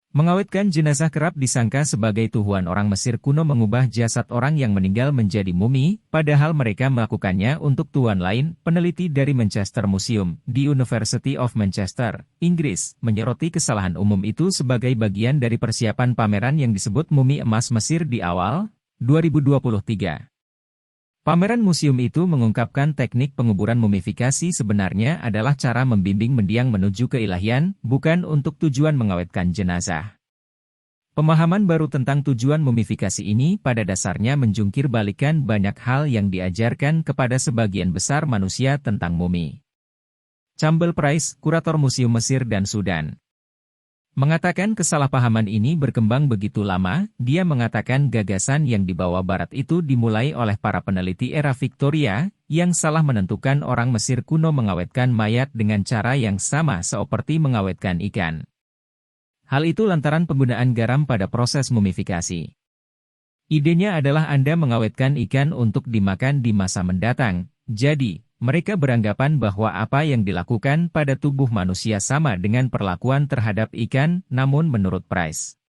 Mengawetkan jenazah kerap disangka sebagai tujuan orang Mesir kuno mengubah jasad orang yang meninggal menjadi mumi, padahal mereka melakukannya untuk tujuan lain. Peneliti dari Manchester Museum, di University of Manchester, Inggris, menyoroti kesalahan umum itu sebagai bagian dari persiapan pameran yang disebut Mumi Emas Mesir di awal 2023. Pameran museum itu mengungkapkan teknik penguburan mumifikasi sebenarnya adalah cara membimbing mendiang menuju keilahian, bukan untuk tujuan mengawetkan jenazah. Pemahaman baru tentang tujuan mumifikasi ini pada dasarnya menjungkir balikan banyak hal yang diajarkan kepada sebagian besar manusia tentang mumi. Campbell Price, kurator Museum Mesir dan Sudan, mengatakan kesalahpahaman ini berkembang begitu lama. Dia mengatakan gagasan yang dibawa Barat itu dimulai oleh para peneliti era Victoria, yang salah menentukan orang Mesir kuno mengawetkan mayat dengan cara yang sama seperti mengawetkan ikan. Hal itu lantaran penggunaan garam pada proses mumifikasi. Idenya adalah Anda mengawetkan ikan untuk dimakan di masa mendatang, jadi mereka beranggapan bahwa apa yang dilakukan pada tubuh manusia sama dengan perlakuan terhadap ikan, namun menurut Price,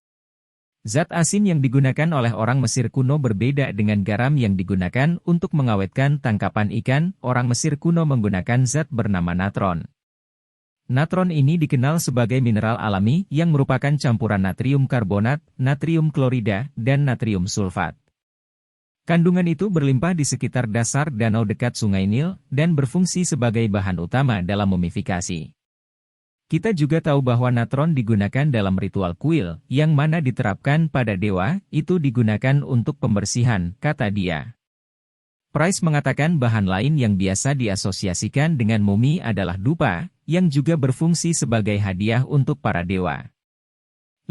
zat asin yang digunakan oleh orang Mesir kuno berbeda dengan garam yang digunakan untuk mengawetkan tangkapan ikan. Orang Mesir kuno menggunakan zat bernama natron. Natron ini dikenal sebagai mineral alami yang merupakan campuran natrium karbonat, natrium klorida, dan natrium sulfat. Kandungan itu berlimpah di sekitar dasar danau dekat Sungai Nil, dan berfungsi sebagai bahan utama dalam mumifikasi. Kita juga tahu bahwa natron digunakan dalam ritual kuil, yang mana diterapkan pada dewa, itu digunakan untuk pembersihan, kata dia. Price mengatakan bahan lain yang biasa diasosiasikan dengan mumi adalah dupa, yang juga berfungsi sebagai hadiah untuk para dewa.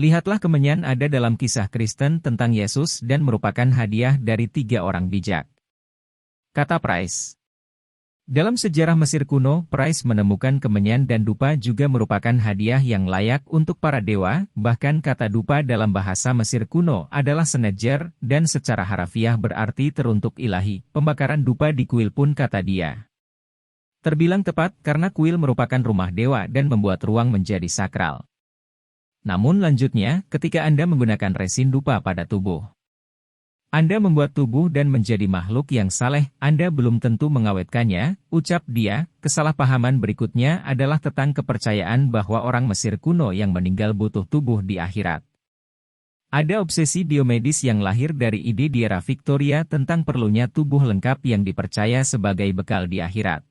Lihatlah kemenyan ada dalam kisah Kristen tentang Yesus dan merupakan hadiah dari 3 orang bijak, kata Price. Dalam sejarah Mesir kuno, Price menemukan kemenyan dan dupa juga merupakan hadiah yang layak untuk para dewa, bahkan kata dupa dalam bahasa Mesir kuno adalah senejer, dan secara harafiah berarti teruntuk ilahi. Pembakaran dupa di kuil pun, kata dia, terbilang tepat karena kuil merupakan rumah dewa dan membuat ruang menjadi sakral. Namun lanjutnya, ketika Anda menggunakan resin dupa pada tubuh, Anda membuat tubuh dan menjadi makhluk yang saleh, Anda belum tentu mengawetkannya, ucap dia. Kesalahpahaman berikutnya adalah tentang kepercayaan bahwa orang Mesir kuno yang meninggal butuh tubuh di akhirat. Ada obsesi biomedis yang lahir dari ide di era Victoria tentang perlunya tubuh lengkap yang dipercaya sebagai bekal di akhirat.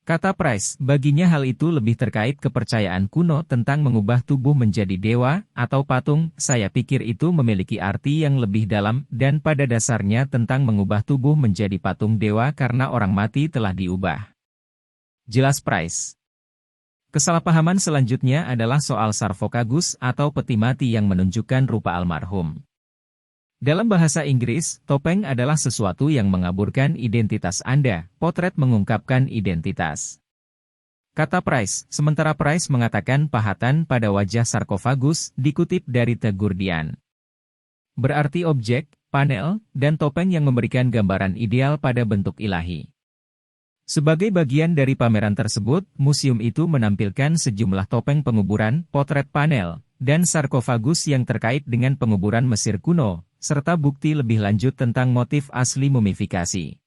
Kata Price, baginya hal itu lebih terkait kepercayaan kuno tentang mengubah tubuh menjadi dewa atau patung. Saya pikir itu memiliki arti yang lebih dalam dan pada dasarnya tentang mengubah tubuh menjadi patung dewa karena orang mati telah diubah, jelas Price. Kesalahpahaman selanjutnya adalah soal sarkofagus atau peti mati yang menunjukkan rupa almarhum. Dalam bahasa Inggris, topeng adalah sesuatu yang mengaburkan identitas Anda, potret mengungkapkan identitas, kata Price. Sementara Price mengatakan pahatan pada wajah sarkofagus, dikutip dari The Guardian, berarti objek, panel, dan topeng yang memberikan gambaran ideal pada bentuk ilahi. Sebagai bagian dari pameran tersebut, museum itu menampilkan sejumlah topeng penguburan, potret panel, dan sarkofagus yang terkait dengan penguburan Mesir kuno, serta bukti lebih lanjut tentang motif asli mumifikasi.